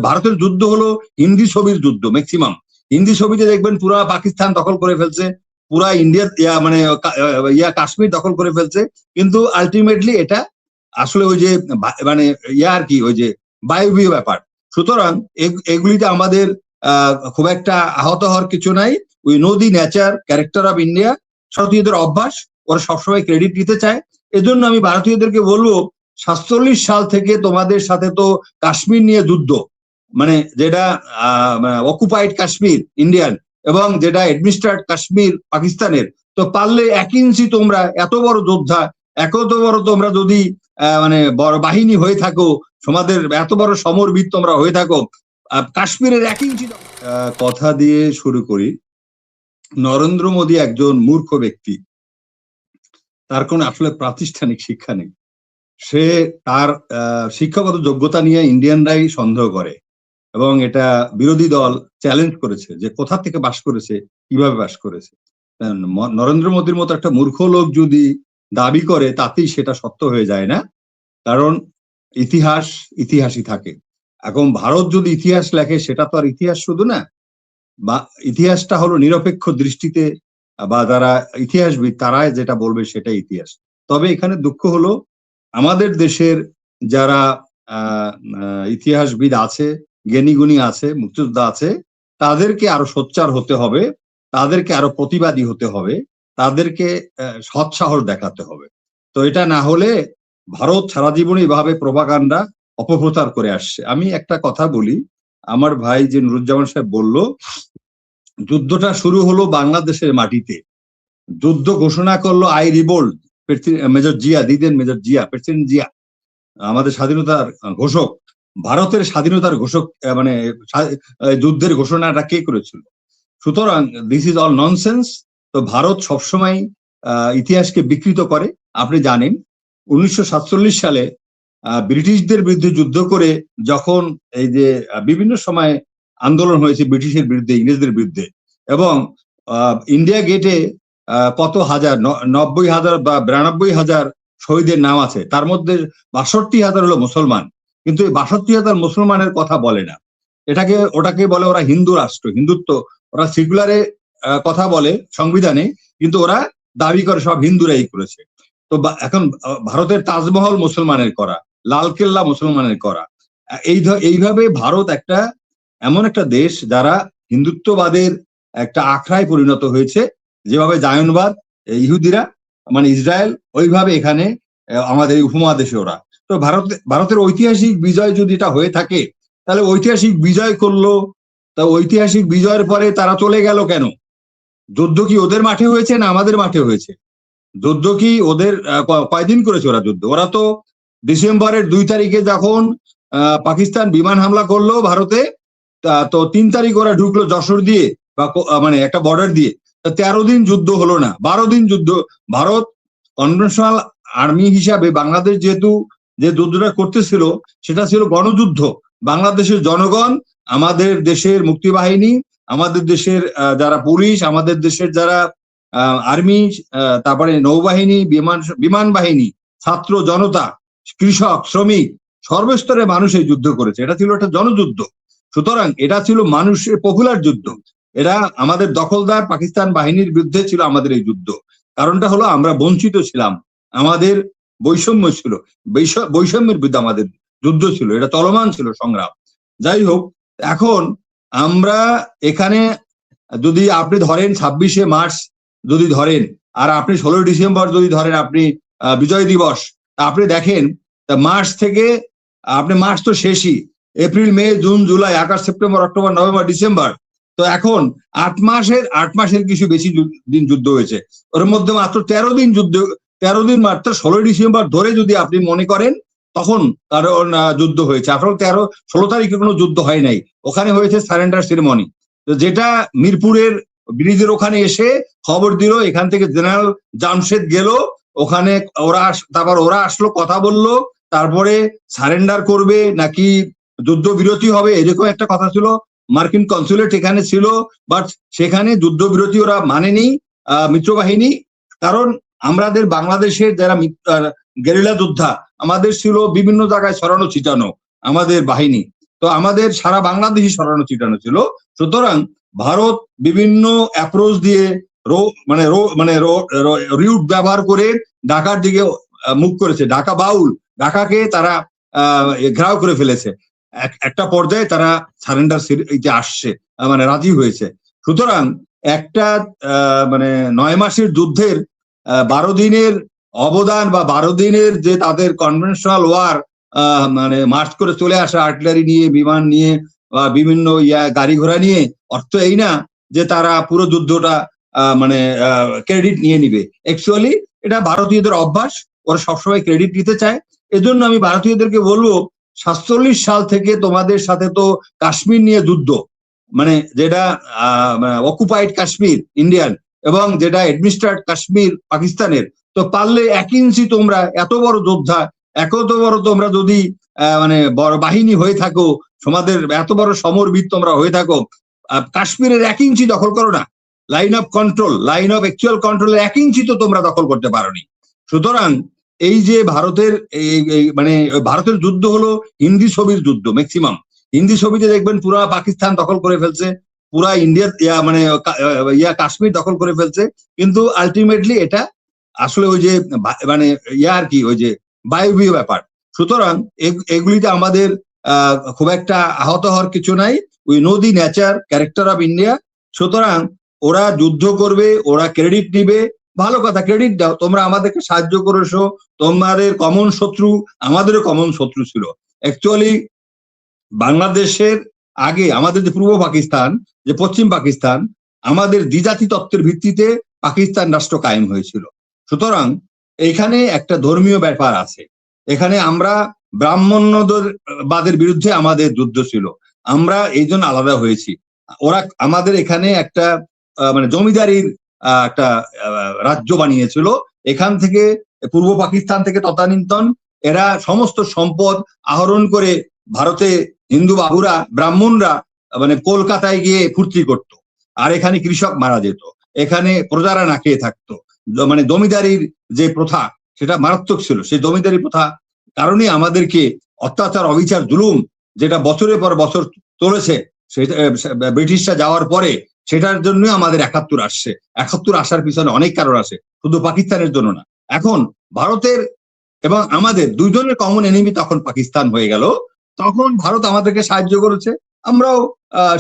ভারতের যুদ্ধ হলো হিন্দি ছবির যুদ্ধ। ম্যাক্সিমাম হিন্দি ছবিতে দেখবেন পুরা পাকিস্তান দখল করে ফেলছে, পুরা ইন্ডিয়া মানে কাশ্মীর দখল করে ফেলছে, কিন্তু আলটিমেটলি এটা আসলে ওই যে মানে আর কি ওই যে বায়বীয় ব্যাপার। সুতরাং এগুলিতে আমাদের খুব একটা আহত হওয়ার কিছু নাই। We know the nature character of India. ভারতীয়দের অভ্যাস, ওরা সবসময় ক্রেডিট নিতে চায়। এজন্য আমি ভারতীয়দেরকে বলবো 47 সাল থেকে তোমাদের সাথে তো কাশ্মীর নিয়ে যুদ্ধ, মানে যেটা অকুপাইড কাশ্মীর ইন্ডিয়ান এবং যেটা অ্যাডমিনিস্ট্রেটেড কাশ্মীর পাকিস্তানের, তো পারলে 1 ইঞ্চি তোমরা এত বড় যোদ্ধা, এত বড় তোমরা যদি মানে বড় বাহিনী হয়ে থাকো, তোমাদের এত বড় সমরবিদ তোমরা হয়ে থাকো, কাশ্মীরের 1 ইঞ্চি। কথা দিয়ে শুরু করি। নরেন্দ্র মোদী একজন মূর্খ ব্যক্তি, তার কোনো আসলে প্রাতিষ্ঠানিক শিক্ষা নেই। সে তার শিক্ষাগত যোগ্যতা নিয়ে ইন্ডিয়ানরাই সন্দেহ করে এবং এটা বিরোধী দল চ্যালেঞ্জ করেছে যে কোথা থেকে বাস করেছে, কিভাবে বাস করেছে। নরেন্দ্র মোদীর মতো একটা মূর্খ লোক যদি দাবি করে তাতেই সেটা সত্য হয়ে যায় না, কারণ ইতিহাস ইতিহাসই থাকে। এখন ভারত যদি ইতিহাস লেখে সেটা তো আর ইতিহাস শুধু না, বা ইতিহাসটা হলো নিরপেক্ষ দৃষ্টিতে, বা যারা ইতিহাসবিদ তারা যেটা বলবে সেটাই ইতিহাস। তবে এখানে দুঃখ হলো আমাদের দেশের যারা ইতিহাসবিদ আছে, জ্ঞানীগুণী আছে, মুক্তিযোদ্ধা আছে, তাদেরকে আরো সোচ্চার হতে হবে, তাদেরকে আরো প্রতিবাদী হতে হবে, তাদেরকে সৎসাহস দেখাতে হবে। তো এটা না হলে ভারত সারা জীবন এইভাবে প্রোপাগান্ডা অপপ্রচার করে আসছে। আমি একটা কথা বলি, আমার ভাই যে নুরুজ্জামান সাহেব বলল যুদ্ধটা শুরু হলো বাংলাদেশের মাটিতে, যুদ্ধ ঘোষণা করলো I revolt major Zia, the then major Zia, president Zia, আমাদের স্বাধীনতার ঘোষক। ভারতের স্বাধীনতার ঘোষক মানে যুদ্ধের ঘোষণাটা কে করেছিল? সুতরাং দিস ইজ অল ননসেন্স। তো ভারত সবসময় ইতিহাসকে বিকৃত করে। আপনি জানেন 1947 সালে ব্রিটিশদের বিরুদ্ধে যুদ্ধ করে যখন এই যে বিভিন্ন সময় আন্দোলন হয়েছে ব্রিটিশের বিরুদ্ধে, ইংরেজদের বিরুদ্ধে, এবং ইন্ডিয়া গেটে কত হাজার 90,000 বা 92,000 শহীদের নাম আছে, তার মধ্যে 62,000 হলো মুসলমান। কিন্তু এই 62,000 মুসলমানের কথা বলে না, ওটাকে বলে ওরা হিন্দু রাষ্ট্র, হিন্দুত্ব। ওরা সেকুলারে কথা বলে সংবিধানে, কিন্তু ওরা দাবি করে সব হিন্দুরাই করেছে। তো এখন ভারতের তাজমহল মুসলমানের করা, লালকেল্লা মুসলমানের করা। এইভাবে ভারত এমন একটা দেশ যারা হিন্দুত্ববাদের একটা আখড়ায় পরিণত হয়েছে, যেভাবে জায়নবাদ ইহুদিরা মানে ইসরায়েল, ওইভাবে এখানে আমাদের এই উপমহাদেশে ওরা। তো ভারতের ঐতিহাসিক বিজয় যদি এটা হয়ে থাকে, তাহলে ঐতিহাসিক বিজয় করলো, তা ঐতিহাসিক বিজয়ের পরে তারা চলে গেল কেন? যুদ্ধ কি ওদের মাঠে হয়েছে না আমাদের মাঠে হয়েছে? যুদ্ধ কি ওদের কয়দিন করেছে ওরা যুদ্ধ? ওরা তো ডিসেম্বরের 2 তারিখে যখন পাকিস্তান বিমান হামলা করলো ভারতে, তো 3 তারিখ ওরা ঢুকলো যশোর দিয়ে, বা মানে একটা বর্ডার দিয়ে। 13 দিন যুদ্ধ হলো না, 12 দিন যুদ্ধ। ভারত কনভেনশনাল আর্মি হিসাবে বাংলাদেশ যেহেতু যে যুদ্ধটা করতেছিল সেটা ছিল গণযুদ্ধ। বাংলাদেশের জনগণ, আমাদের দেশের মুক্তিবাহিনী, আমাদের দেশের যারা পুলিশ, আমাদের দেশের যারা আর্মি, তারপরে নৌবাহিনী, বিমান বাহিনী, ছাত্র জনতা, কৃষক, শ্রমিক, সর্বস্তরের মানুষ এই যুদ্ধ করেছে। এটা ছিল একটা জনযুদ্ধ। সুতরাং এটা ছিল মানুষের পপুলার যুদ্ধ। এটা আমাদের দখলদার পাকিস্তান বাহিনীর বিরুদ্ধে ছিল আমাদের এই যুদ্ধ। কারণটা হলো আমরা বঞ্চিত ছিলাম, আমাদের বৈষম্য ছিল, বৈষম্যের বিরুদ্ধে আমাদের যুদ্ধ ছিল, এটা চলমান ছিল সংগ্রাম। যাই হোক, এখন আমরা এখানে যদি আপনি ধরেন 26শে মার্চ যদি ধরেন, আর আপনি 16 ডিসেম্বর যদি ধরেন আপনি বিজয় দিবস, আপনি দেখেন মার্চ থেকে আপনি মার্চ তো শেষই, April, May, June, July, August, September, October, November, December, তো এখন 8 মাসের কিছু বেশি দিন যুদ্ধ হয়েছে। ওর মধ্যে মাত্র 13 দিন যুদ্ধ, 13 দিন মাত্র 16 ডিসেম্বর ধরে যদি আপনি মনে করেন তখন কারণ যুদ্ধ হয়েছে। আসলে 16 তারিখে কোনো যুদ্ধ হয় নাই, ওখানে হয়েছে সারেন্ডার সেরেমনি। তো যেটা মিরপুরের ব্রিজের ওখানে এসে খবর দিল, এখান থেকে জেনারেল জামশেদ গেল ওখানে, তারপর ওরা আসলো, কথা বললো, তারপরে সারেন্ডার করবে নাকি যুদ্ধবিরতি হবে এরকম একটা কথা ছিল। মার্কিন কনসুলেট এখানে ছিল, বাট সেখানে যুদ্ধবিরতি ওরা মানেনি মিত্রবাহিনী। কারণ আমাদের বাংলাদেশের যারা গেরিলা যোদ্ধা আমাদের ছিল বিভিন্ন জায়গায় ছড়ানো ছিটানো আমাদের বাহিনী। তো আমাদের সারা বাংলাদেশই সরানো ছিটানো ছিল। সুতরাং ভারত বিভিন্ন অ্যাপ্রোচ দিয়ে রুট ব্যবহার করে ঢাকার দিকে মুখ করেছে। ঢাকা বাউল, ঢাকাকে তারা ঘেরাও করে ফেলেছে। একটা পর্যায়ে তারা সারেন্ডার আসছে, মানে রাজি হয়েছে। সুতরাং একটা 9 মাসের যুদ্ধের 12 দিনের অবদান বা 12 দিনের যে তাদের কনভেনশনাল ওয়ার, মার্চ করে চলে আসা আর্টিলারি নিয়ে, বিমান নিয়ে বা বিভিন্ন গাড়ি ঘোড়া নিয়ে, অর্থ এই না যে তারা পুরো যুদ্ধটা ক্রেডিট নিয়ে নিবে। অ্যাকচুয়ালি এটা ভারতীয়দের অভ্যাস, ওরা সবসময় ক্রেডিট নিতে চায়। এজন্য আমি ভারতীয়দেরকে বলবো, 47 সাল থেকে তোমাদের সাথে তো কাশ্মীর নিয়ে যুদ্ধ, যেটা অকুপাইড কাশ্মীর ইন্ডিয়ান এবং যেটা অ্যাডমিনিস্ট্রেটেড কাশ্মীর পাকিস্তানের। তো পারলে 1 ইঞ্চি তোমরা এত বড় যোদ্ধা, এত বড় তোমরা যদি বড় বাহিনী হয়ে থাকো, তোমাদের এত বড় সমরবিদ তোমরা হয়ে থাকো, কাশ্মীরের 1 ইঞ্চি দখল করো না। লাইন অফ অ্যাকচুয়াল কন্ট্রোলের 1 ইঞ্চি তো তোমরা দখল করতে পারোনি। সুতরাং এই যে ভারতের যুদ্ধ হলো হিন্দি ছবির যুদ্ধ। ম্যাক্সিমাম হিন্দি ছবিতে দেখবেন পুরা পাকিস্তান দখল করে ফেলছে, পুরা ইন্ডিয়া কাশ্মীর দখল করে ফেলছে, কিন্তু আলটিমেটলি এটা আসলে ওই যে ওই যে বায়বীয় ব্যাপার। সুতরাং এগুলিতে আমাদের খুব একটা আহত হওয়ার কিছু নাই। We know the nature character of India. সুতরাং ওরা যুদ্ধ করবে, ওরা ক্রেডিট নিবে, ভালো কথা, ক্রেডিট দাও, তোমরা আমাদেরকে সাহায্য করেছো, তোমাদের কমন শত্রু আমাদেরও কমন শত্রু ছিল। অ্যাকচুয়ালি বাংলাদেশের আগে আমাদের যে পূর্ব পাকিস্তান, যে পশ্চিম পাকিস্তান, আমাদের দ্বিজাতি তত্ত্বের ভিত্তিতে পাকিস্তান রাষ্ট্র কায়েম হয়েছিল। সুতরাং এখানে একটা ধর্মীয় ব্যাপার আছে। এখানে আমরা ব্রাহ্মণ্যবাদের বিরুদ্ধে আমাদের যুদ্ধ ছিল, আমরা এই জন্য আলাদা হয়েছি। ওরা আমাদের এখানে একটা জমিদারির একটা রাজ্য বানিয়েছিল। এখান থেকে পূর্ব পাকিস্তান থেকে তদানীন্তন এরা সমস্ত সম্পদ আহরণ করে ভারতে হিন্দু বাবুরা, ব্রাহ্মণরা কলকাতায় গিয়ে ফুর্তি করত, আর এখানে কৃষক মারা যেত, এখানে প্রজারা না খেয়ে থাকতো। জমিদারির যে প্রথা সেটা মারাত্মক ছিল। সেই জমিদারি প্রথা কারণে আমাদেরকে অত্যাচার, অবিচার, জুলুম যেটা বছরের পর বছর চলেছে, সেটা ব্রিটিশরা যাওয়ার পরে সেটার জন্য আমাদের 71 আসছে। 71 আসার পিছনে অনেক কারণ আছে, শুধু পাকিস্তানের জন্য না। এখন ভারতের এবং আমাদের দুইজনের কমন এনিমি তখন পাকিস্তান হয়ে গেল। তখন ভারত আমাদেরকে সাহায্য করেছে, আমরাও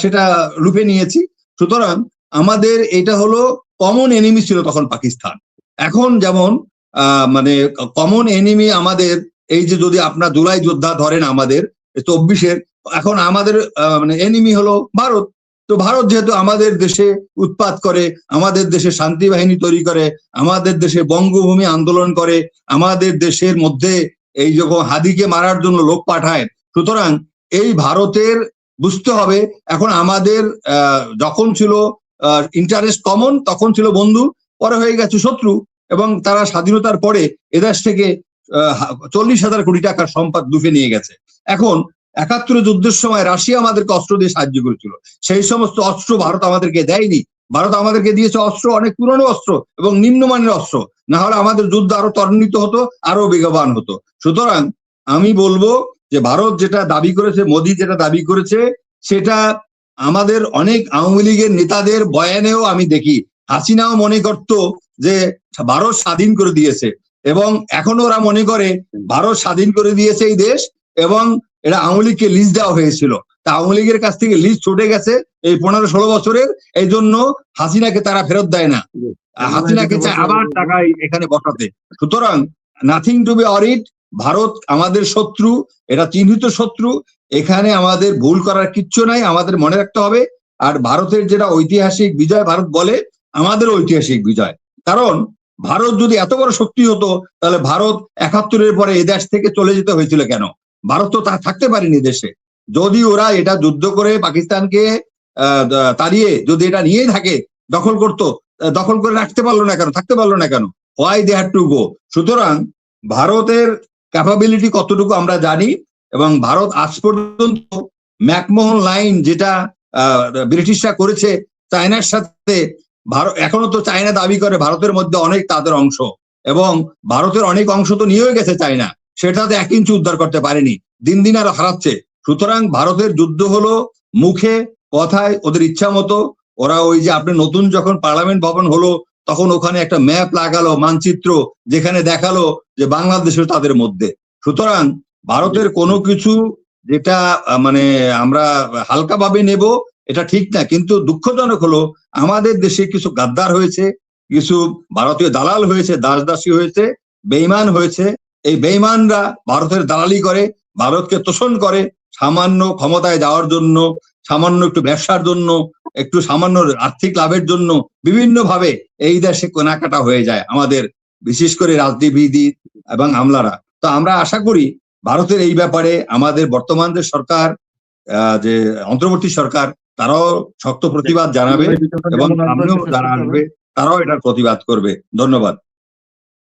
সেটা লুপে নিয়েছি। সুতরাং আমাদের এটা হলো কমন এনিমি ছিল তখন পাকিস্তান। এখন যেমন কমন এনিমি আমাদের এই যে, যদি আপনার জুলাই যোদ্ধা ধরেন আমাদের 24-এর, এখন আমাদের এনিমি হলো ভারত। তো ভারত যেহেতু আমাদের দেশে উৎপাত করে, আমাদের দেশে শান্তি বাহিনী তৈরি করে, আমাদের দেশে বঙ্গভূমি আন্দোলন করে, আমাদের দেশের মধ্যে এই যখন হাদিকে মারার জন্য লোক পাঠায়, সুতরাং এই ভারতের বুঝতে হবে এখন আমাদের যখন ছিল ইন্টারেস্ট কমন, তখন ছিল বন্ধু, পরে হয়ে গেছে শত্রু। এবং তারা স্বাধীনতার পরে এদেশ থেকে 40,000 কোটি টাকার সম্পদ লুফে নিয়ে গেছে। এখন 71 যুদ্ধের সময় রাশিয়া আমাদেরকে অস্ত্র দিয়ে সাহায্য করেছিল, সেই সমস্ত অস্ত্র ভারত আমাদেরকে দেয়নি। ভারত আমাদেরকে দিয়েছে অস্ত্র, অনেক পুরনো অস্ত্র এবং নিম্নমানের অস্ত্র, না হলে আমাদের যুদ্ধ আরো ত্বরান্বিত হতো, আরো বেগবান হতো। সুতরাং আমি বলবো যে ভারত যেটা দাবি করেছে, মোদী যেটা দাবি করেছে, সেটা আমাদের অনেক আওয়ামী লীগের নেতাদের বয়ানেও আমি দেখি। হাসিনাও মনে করত যে ভারত স্বাধীন করে দিয়েছে, এবং এখনো ওরা মনে করে ভারত স্বাধীন করে দিয়েছে এই দেশ, এবং এটা আওয়ামী লীগকে লিজ দেওয়া হয়েছিল। তা আওয়ামী লীগের কাছ থেকে লিজ ছুটে গেছে এই 15-16 বছরের, এই জন্য হাসিনাকে তারা ফেরত দেয় না, হাসিনাকে চায় আবার টাকায় এখানে বসাতে। সুতরাং nothing to be worried, Bharat আমাদের শত্রু, এটা চিহ্নিত শত্রু, এখানে আমাদের ভুল করার কিচ্ছু নাই, আমাদের মনে রাখতে হবে। আর ভারতের যেটা ঐতিহাসিক বিজয় ভারত বলে, আমাদের ঐতিহাসিক বিজয়। কারণ ভারত যদি এত বড় শক্তি হতো, তাহলে ভারত 71-এর পরে এ দেশ থেকে চলে যেতে হয়েছিল কেন? ভারত তো তা থাকতে পারেনি দেশে। যদি ওরা এটা যুদ্ধ করে পাকিস্তানকে তাড়িয়ে যদি এটা নিয়েই থাকে, দখল করতো, দখল করে রাখতে পারলো না কেন, থাকতে পারলো না কেন? Why they had to go? সুতরাং ভারতের ক্যাপাবিলিটি কতটুকু আমরা জানি, এবং ভারত আজ পর্যন্ত ম্যাকমোহন লাইন যেটা ব্রিটিশরা করেছে চায়নার সাথে, ভারত এখনো তো চায়না দাবি করে ভারতের মধ্যে অনেক তাদের অংশ, এবং ভারতের অনেক অংশ তো নিয়েও গেছে চায়না, সেটা তো 1 ইঞ্চি উদ্ধার করতে পারেনি, দিন দিন আরো হারাচ্ছে। সুতরাং ভারতের যুদ্ধ হলো মুখে কথায়, ওদের ইচ্ছা মতো। ওরা ওই যে আপনি নতুন যখন পার্লামেন্ট ভবন হলো তখন ওখানে একটা ম্যাপ লাগালো, মানচিত্র, যেখানে দেখালো যে বাংলাদেশও তাদের মধ্যে। সুতরাং ভারতের কোনো কিছু যেটা মানে আমরা হালকাভাবে নেব এটা ঠিক না, কিন্তু দুঃখজনক হলো আমাদের দেশে কিছু গাদ্দার হয়েছে, কিছু ভারতীয় দালাল হয়েছে, দাসদাসী হয়েছে, বেঈমান হয়েছে। এই বেঈমানরা ভারতের দালালি করে, ভারতকে তোষণ করে, সামান্য ক্ষমতায় যাওয়ার জন্য, সামান্য একটু ব্যবসার জন্য, একটু সামান্য আর্থিক লাভের জন্য বিভিন্ন ভাবে এই দেশে কেনাকাটা হয়ে যায় আমাদের, বিশেষ করে রাজনীতিবিদ এবং আমলারা। তো আমরা আশা করি ভারতের এই ব্যাপারে আমাদের বর্তমান যে সরকার, যে অন্তর্বর্তী সরকার, তারাও শক্ত প্রতিবাদ জানাবে এবং সামনেও যারা আসবে তারাও এটার প্রতিবাদ করবে। ধন্যবাদ।